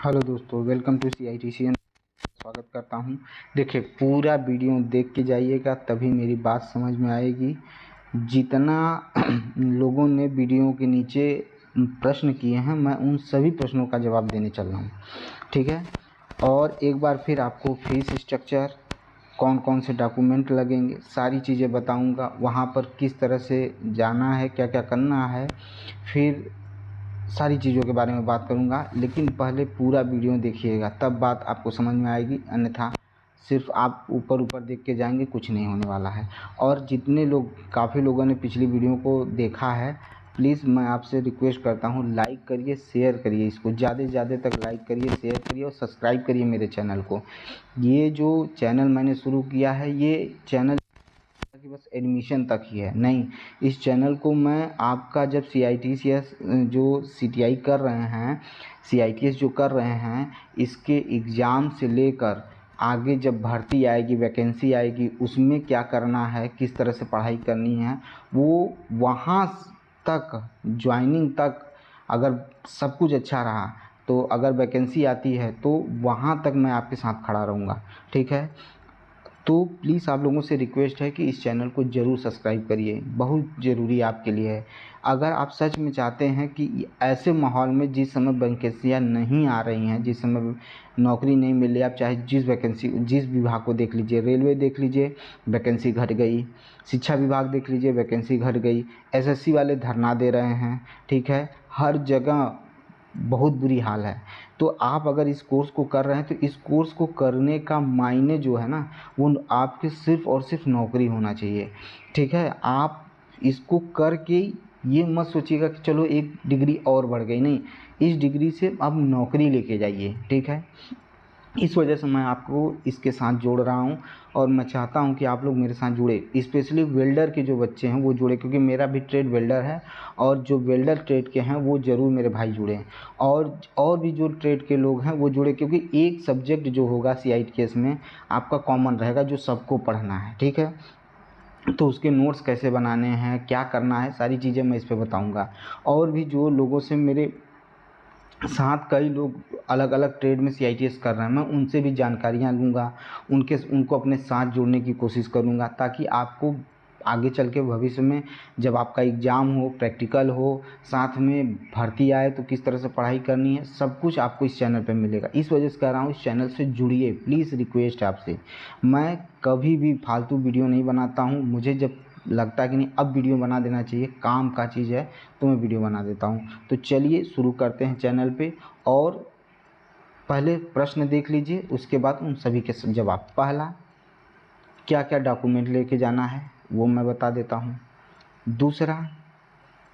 Hello दोस्तों, welcome to CITCN। स्वागत करता हूं। देखिए, पूरा वीडियो देख के जाइएगा तभी मेरी बात समझ में आएगी। जितना लोगों ने वीडियो के नीचे प्रश्न किए हैं, मैं उन सभी प्रश्नों का जवाब देने चल रहा हूं, ठीक है। और एक बार फिर आपको फीस स्ट्रक्चर, कौन कौन से डॉक्यूमेंट लगेंगे, सारी चीज़ें बताऊंगा। वहां पर किस तरह से जाना है, क्या क्या करना है, फिर सारी चीज़ों के बारे में बात करूंगा। लेकिन पहले पूरा वीडियो देखिएगा, तब बात आपको समझ में आएगी। अन्यथा सिर्फ आप ऊपर ऊपर देख के जाएंगे, कुछ नहीं होने वाला है। और जितने लोग, काफ़ी लोगों ने पिछली वीडियो को देखा है, प्लीज़ मैं आपसे रिक्वेस्ट करता हूँ, लाइक करिए, शेयर करिए, इसको ज़्यादा से ज़्यादा तक लाइक करिए, शेयर करिए और सब्सक्राइब करिए मेरे चैनल को। ये जो चैनल मैंने शुरू किया है, ये चैनल कि बस एडमिशन तक ही है, नहीं। इस चैनल को मैं आपका जब CITCS जो CTI कर रहे हैं, CITS जो कर रहे हैं, इसके एग्ज़ाम से लेकर आगे जब भर्ती आएगी, वैकेंसी आएगी, उसमें क्या करना है, किस तरह से पढ़ाई करनी है, वो वहाँ तक, ज्वाइनिंग तक, अगर सब कुछ अच्छा रहा तो अगर वैकेंसी आती है तो वहाँ तक मैं आपके साथ खड़ा रहूँगा, ठीक है। तो प्लीज़ आप लोगों से रिक्वेस्ट है कि इस चैनल को ज़रूर सब्सक्राइब करिए, बहुत ज़रूरी आपके लिए है। अगर आप सच में चाहते हैं कि ऐसे माहौल में जिस समय वैकेंसियाँ नहीं आ रही हैं, जिस समय नौकरी नहीं मिल रही, आप चाहे जिस विभाग को देख लीजिए, रेलवे देख लीजिए, वैकेंसी घट गई, शिक्षा विभाग देख लीजिए, वैकेंसी घट गई, SSC वाले धरना दे रहे हैं, ठीक है। हर जगह बहुत बुरी हाल है। तो आप अगर इस कोर्स को कर रहे हैं तो इस कोर्स को करने का मायने जो है ना, वो आपके सिर्फ़ और सिर्फ नौकरी होना चाहिए, ठीक है। आप इसको करके ये मत सोचिएगा कि चलो एक डिग्री और बढ़ गई, नहीं। इस डिग्री से आप नौकरी लेके जाइए, ठीक है। इस वजह से मैं आपको इसके साथ जोड़ रहा हूँ और मैं चाहता हूँ कि आप लोग मेरे साथ जुड़े, स्पेशली वेल्डर के जो बच्चे हैं वो जुड़े, क्योंकि मेरा भी ट्रेड वेल्डर है। और जो वेल्डर ट्रेड के हैं वो ज़रूर मेरे भाई जुड़े, और भी जो ट्रेड के लोग हैं वो जुड़े, क्योंकि एक सब्जेक्ट जो होगा CITCS में आपका कॉमन रहेगा, जो सबको पढ़ना है, ठीक है। तो उसके नोट्स कैसे बनाने हैं, क्या करना है, सारी चीज़ें मैं इस पे बताऊँगा। और भी जो लोगों से मेरे साथ कई लोग अलग अलग ट्रेड में CITS कर रहे हैं, मैं उनसे भी जानकारियाँ लूँगा, उनको अपने साथ जोड़ने की कोशिश करूँगा, ताकि आपको आगे चल के भविष्य में जब आपका एग्ज़ाम हो, प्रैक्टिकल हो, साथ में भर्ती आए तो किस तरह से पढ़ाई करनी है, सब कुछ आपको इस चैनल पे मिलेगा। इस वजह से कह रहा हूँ, इस चैनल से जुड़िए, प्लीज़ रिक्वेस्ट है आपसे। मैं कभी भी फालतू वीडियो नहीं बनाता हूँ। मुझे जब लगता है कि नहीं अब वीडियो बना देना चाहिए, काम का चीज़ है, तो मैं वीडियो बना देता हूँ। तो चलिए शुरू करते हैं चैनल पे। और पहले प्रश्न देख लीजिए, उसके बाद उन सभी के जवाब। पहला, क्या क्या डॉक्यूमेंट लेके जाना है वो मैं बता देता हूँ। दूसरा,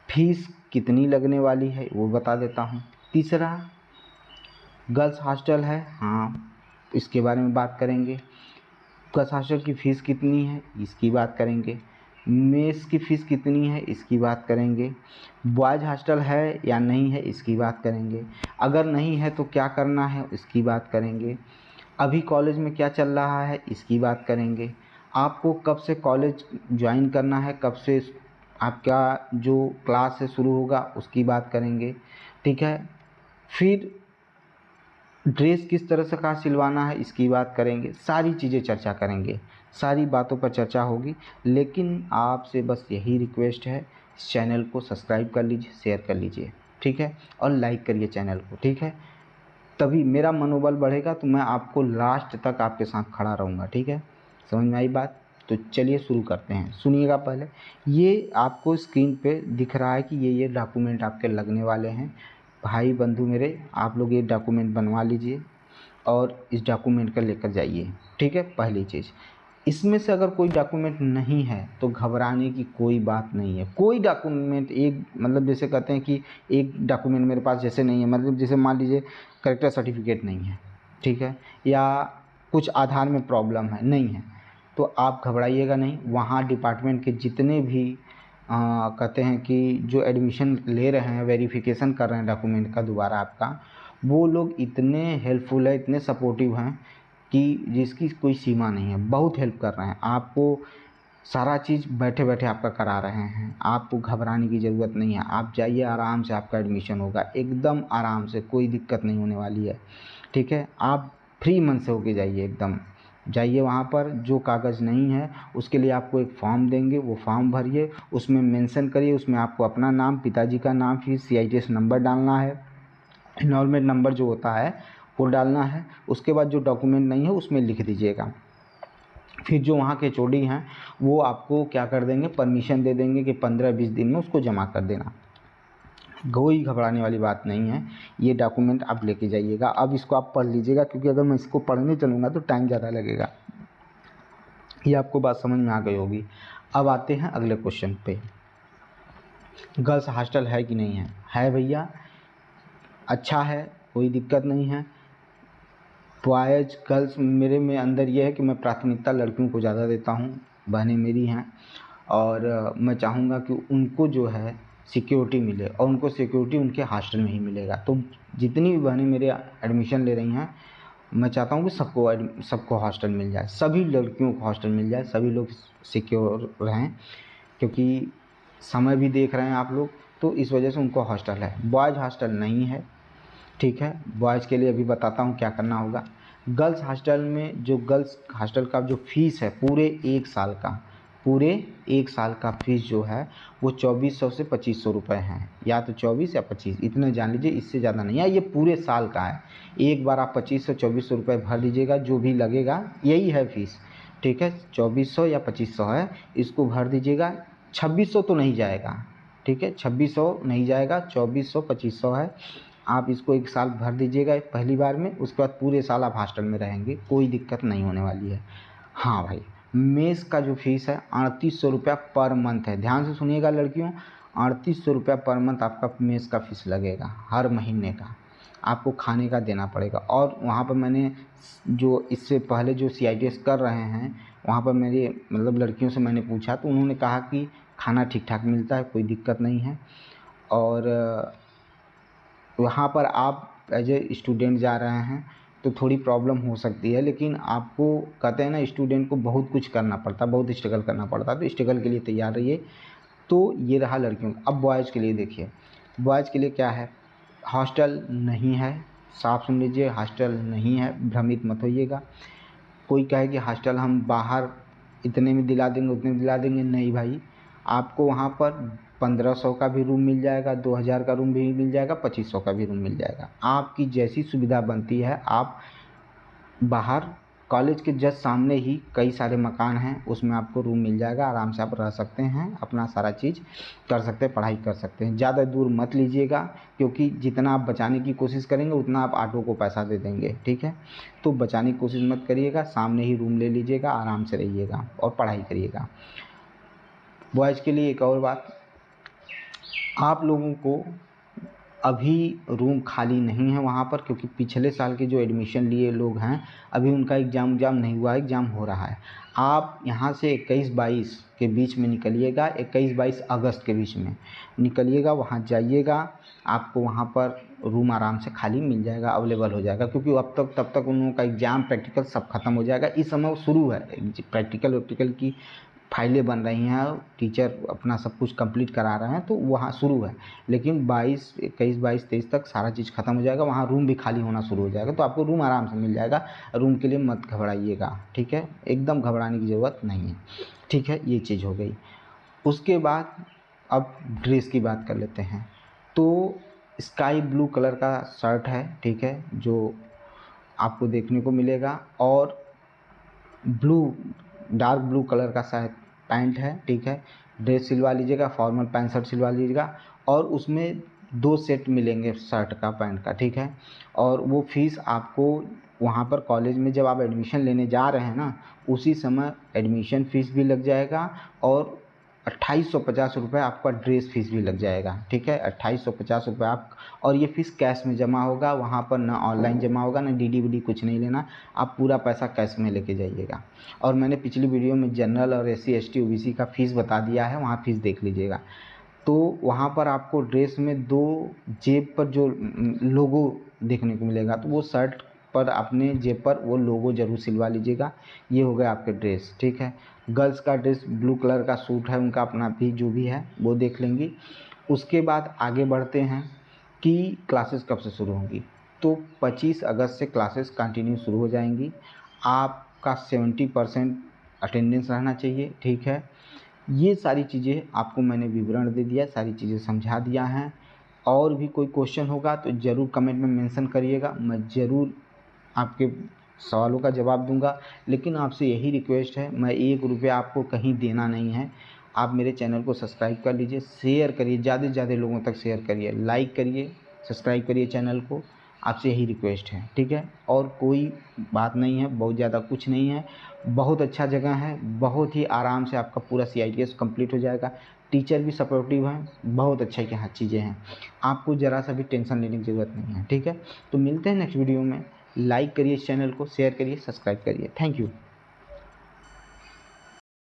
फीस कितनी लगने वाली है वो बता देता हूँ। तीसरा, गर्ल्स हॉस्टल है, हाँ, इसके बारे में बात करेंगे। गर्ल्स हॉस्टल की फ़ीस कितनी है इसकी बात करेंगे। मेस की फ़ीस कितनी है इसकी बात करेंगे। बॉयज़ हॉस्टल है या नहीं है इसकी बात करेंगे। अगर नहीं है तो क्या करना है इसकी बात करेंगे। अभी कॉलेज में क्या चल रहा है इसकी बात करेंगे। आपको कब से कॉलेज ज्वाइन करना है, कब से आपका जो क्लास है शुरू होगा उसकी बात करेंगे, ठीक है। फिर ड्रेस किस तरह से कहाँ सिलवाना है इसकी बात करेंगे। सारी चीज़ें चर्चा करेंगे, सारी बातों पर चर्चा होगी। लेकिन आपसे बस यही रिक्वेस्ट है, इस चैनल को सब्सक्राइब कर लीजिए, शेयर कर लीजिए, ठीक है, और लाइक करिए चैनल को, ठीक है। तभी मेरा मनोबल बढ़ेगा, तो मैं आपको लास्ट तक आपके साथ खड़ा रहूँगा, ठीक है। समझ में आई बात? तो चलिए शुरू करते हैं। सुनिएगा पहले, ये आपको स्क्रीन पे दिख रहा है कि ये डॉक्यूमेंट आपके लगने वाले हैं। भाई बंधु मेरे, आप लोग ये डॉक्यूमेंट बनवा लीजिए और इस डॉक्यूमेंट का लेकर जाइए, ठीक है। पहली चीज़, इसमें से अगर कोई डॉक्यूमेंट नहीं है तो घबराने की कोई बात नहीं है। कोई डॉक्यूमेंट, एक मतलब जैसे कहते हैं कि एक डॉक्यूमेंट मेरे पास जैसे नहीं है, मतलब जैसे मान लीजिए करेक्टर सर्टिफिकेट नहीं है, ठीक है, या कुछ आधार में प्रॉब्लम है, नहीं है, तो आप घबराइएगा नहीं। वहाँ डिपार्टमेंट के जितने भी कहते हैं कि जो एडमिशन ले रहे हैं, वेरिफिकेशन कर रहे हैं डॉक्यूमेंट का दोबारा आपका, वो लोग इतने हेल्पफुल है, इतने सपोर्टिव हैं कि जिसकी कोई सीमा नहीं है। बहुत हेल्प कर रहे हैं आपको, सारा चीज़ बैठे बैठे आपका करा रहे हैं, आपको घबराने की ज़रूरत नहीं है। आप जाइए, आराम से आपका एडमिशन होगा, एकदम आराम से, कोई दिक्कत नहीं होने वाली है, ठीक है। आप फ्री मन से होके जाइए, एकदम जाइए वहाँ पर। जो कागज़ नहीं है उसके लिए आपको एक फॉर्म देंगे, वो फॉर्म भरिए, उसमें मेंशन करिए, उसमें आपको अपना नाम, पिताजी का नाम, फिर CITS नंबर डालना है, इनरोलमेंट नंबर जो होता है वो डालना है। उसके बाद जो डॉक्यूमेंट नहीं है उसमें लिख दीजिएगा। फिर जो वहाँ के HOD हैं वो आपको क्या कर देंगे, परमिशन दे देंगे कि 15-20 दिन में उसको जमा कर देना। कोई घबराने वाली बात नहीं है, ये डॉक्यूमेंट आप लेके जाइएगा। अब इसको आप पढ़ लीजिएगा, क्योंकि अगर मैं इसको पढ़ने चलूँगा तो टाइम ज़्यादा लगेगा। ये आपको बात समझ में आ गई होगी। अब आते हैं अगले क्वेश्चन पे। गर्ल्स हॉस्टल है कि नहीं है? है भैया, अच्छा है, कोई दिक्कत नहीं है। बॉयज़ गर्ल्स मेरे में अंदर ये है कि मैं प्राथमिकता लड़कियों को ज़्यादा देता हूँ, बहनें मेरी हैं, और मैं चाहूँगा कि उनको जो है सिक्योरिटी मिले, और उनको सिक्योरिटी उनके हॉस्टल में ही मिलेगा। तो जितनी भी बहनें मेरे एडमिशन ले रही हैं, मैं चाहता हूँ कि सबको हॉस्टल मिल जाए, सभी लड़कियों को हॉस्टल मिल जाए, सभी लोग सिक्योर रहें, क्योंकि समय भी देख रहे हैं आप लोग, तो इस वजह से उनको हॉस्टल है। बॉयज़ हॉस्टल नहीं है, ठीक है। बॉयज़ के लिए अभी बताता हूँ क्या करना होगा। गर्ल्स हॉस्टल में जो गर्ल्स हॉस्टल का जो फ़ीस है पूरे 1 साल का फ़ीस जो है वो 2400 से 2500 रुपये हैं, या तो 24 या 25, इतने जान लीजिए, इससे ज़्यादा नहीं है। ये पूरे साल का है। एक बार आप 2500-2400 रुपये भर दीजिएगा, जो भी लगेगा यही है फ़ीस, ठीक है। 2400 या 2500 है, इसको भर दीजिएगा। 2600 तो नहीं जाएगा, ठीक है, 2600 नहीं जाएगा, 2400 2500 है। आप इसको 1 साल भर दीजिएगा पहली बार में, उसके बाद पूरे साल आप हॉस्टल में रहेंगे, कोई दिक्कत नहीं होने वाली है। हाँ भाई, मेस का जो फीस है 3800 रुपया पर मंथ है। ध्यान से सुनिएगा लड़कियों, 3800 रुपया पर मंथ आपका मेस का फीस लगेगा, हर महीने का आपको खाने का देना पड़ेगा। और वहाँ पर मैंने जो इससे पहले जो CITS कर रहे हैं, वहाँ पर मेरे मतलब लड़कियों से मैंने पूछा, तो उन्होंने कहा कि खाना ठीक ठाक मिलता है, कोई दिक्कत नहीं है। और वहाँ पर आप एज ए स्टूडेंट जा रहे हैं तो थोड़ी प्रॉब्लम हो सकती है, लेकिन आपको कहते हैं ना, स्टूडेंट को बहुत कुछ करना पड़ता है, बहुत स्ट्रगल करना पड़ता है, तो स्ट्रगल के लिए तैयार रहिए। तो ये रहा लड़कियों का। अब बॉयज़ के लिए देखिए, बॉयज़ के लिए क्या है, हॉस्टल नहीं है, साफ सुन लीजिए, हॉस्टल नहीं है, भ्रमित मत होइएगा। कोई कहे कि हॉस्टल हम बाहर इतने में दिला देंगे, उतने में दिला देंगे, नहीं भाई, आपको वहाँ पर 1500 का भी रूम मिल जाएगा, 2000 का रूम भी मिल जाएगा, 2500 का भी रूम मिल जाएगा। आपकी जैसी सुविधा बनती है, आप बाहर कॉलेज के जस्ट सामने ही कई सारे मकान हैं, उसमें आपको रूम मिल जाएगा, आराम से आप रह सकते हैं, अपना सारा चीज़ कर सकते हैं, पढ़ाई कर सकते हैं। ज़्यादा दूर मत लीजिएगा, क्योंकि जितना आप बचाने की कोशिश करेंगे उतना आप ऑटो को पैसा दे देंगे, ठीक है। तो बचाने की कोशिश मत करिएगा, सामने ही रूम ले लीजिएगा, आराम से रहिएगा और पढ़ाई करिएगा। बॉयज़ के लिए एक और बात, आप लोगों को अभी रूम खाली नहीं है वहाँ पर, क्योंकि पिछले साल के जो एडमिशन लिए लोग हैं, अभी उनका एग्ज़ाम नहीं हुआ है, एग्ज़ाम हो रहा है। आप यहाँ से 21-22 के बीच में निकलिएगा, 21-22 अगस्त के बीच में निकलिएगा, वहाँ जाइएगा, आपको वहाँ पर रूम आराम से खाली मिल जाएगा, अवेलेबल हो जाएगा, क्योंकि तब तक उन लोगों का एग्ज़ाम प्रैक्टिकल सब खत्म हो जाएगा। इस समय वो शुरू है, प्रैक्टिकल की फाइलें बन रही हैं, टीचर अपना सब कुछ कंप्लीट करा रहे हैं, तो वहाँ शुरू है। लेकिन 21-22 तक सारा चीज़ ख़त्म हो जाएगा, वहाँ रूम भी खाली होना शुरू हो जाएगा, तो आपको रूम आराम से मिल जाएगा। रूम के लिए मत घबराइएगा, ठीक है, एकदम घबराने की ज़रूरत नहीं है, ठीक है। ये चीज़ हो गई। उसके बाद अब ड्रेस की बात कर लेते हैं। तो स्काई ब्लू कलर का शर्ट है, ठीक है, जो आपको देखने को मिलेगा, और डार्क ब्लू कलर का शायद पैंट है, ठीक है। ड्रेस सिलवा लीजिएगा, फॉर्मल पैंट शर्ट सिलवा लीजिएगा, और उसमें 2 सेट मिलेंगे शर्ट का, पैंट का, ठीक है। और वो फीस आपको वहाँ पर कॉलेज में जब आप एडमिशन लेने जा रहे हैं ना, उसी समय एडमिशन फ़ीस भी लग जाएगा, और 2850 रुपये आपका ड्रेस फीस भी लग जाएगा, ठीक है। 2850 रुपये आप, और ये फ़ीस कैश में जमा होगा वहाँ पर, ना ऑनलाइन जमा होगा, ना DD कुछ नहीं लेना, आप पूरा पैसा कैश में लेके जाइएगा। और मैंने पिछली वीडियो में जनरल और SC ST OBC का फ़ीस बता दिया है, वहाँ फ़ीस देख लीजिएगा। तो वहाँ पर आपको ड्रेस में 2 जेब पर जो लोगो देखने को मिलेगा, तो वो शर्ट पर अपने जेब पर वो लोगो ज़रूर सिलवा लीजिएगा। ये हो गया आपके ड्रेस, ठीक है। गर्ल्स का ड्रेस ब्लू कलर का सूट है, उनका अपना भी जो भी है वो देख लेंगी। उसके बाद आगे बढ़ते हैं कि क्लासेस कब से शुरू होंगी। तो 25 अगस्त से क्लासेस कंटिन्यू शुरू हो जाएंगी। आपका 70% अटेंडेंस रहना चाहिए, ठीक है। ये सारी चीज़ें आपको मैंने विवरण दे दिया, सारी चीज़ें समझा दिया है। और भी कोई क्वेश्चन होगा तो ज़रूर कमेंट में मेंशन करिएगा, मैं ज़रूर आपके सवालों का जवाब दूंगा। लेकिन आपसे यही रिक्वेस्ट है, मैं 1 रुपया आपको कहीं देना नहीं है। आप मेरे चैनल को सब्सक्राइब कर लीजिए, शेयर करिए, ज़्यादा से ज़्यादा लोगों तक शेयर करिए, लाइक करिए, सब्सक्राइब करिए चैनल को। आपसे यही रिक्वेस्ट है, ठीक है। और कोई बात नहीं है, बहुत ज़्यादा कुछ नहीं है। बहुत अच्छा जगह है, बहुत ही आराम से आपका पूरा CITS कंप्लीट हो जाएगा। टीचर भी सपोर्टिव हैं, बहुत अच्छा क्या चीज़ें हैं। आपको ज़रा सा भी टेंशन लेने की ज़रूरत नहीं है, ठीक है। तो मिलते हैं नेक्स्ट वीडियो में। लाइक करिए इस चैनल को, शेयर करिए, सब्सक्राइब करिए। Thank you.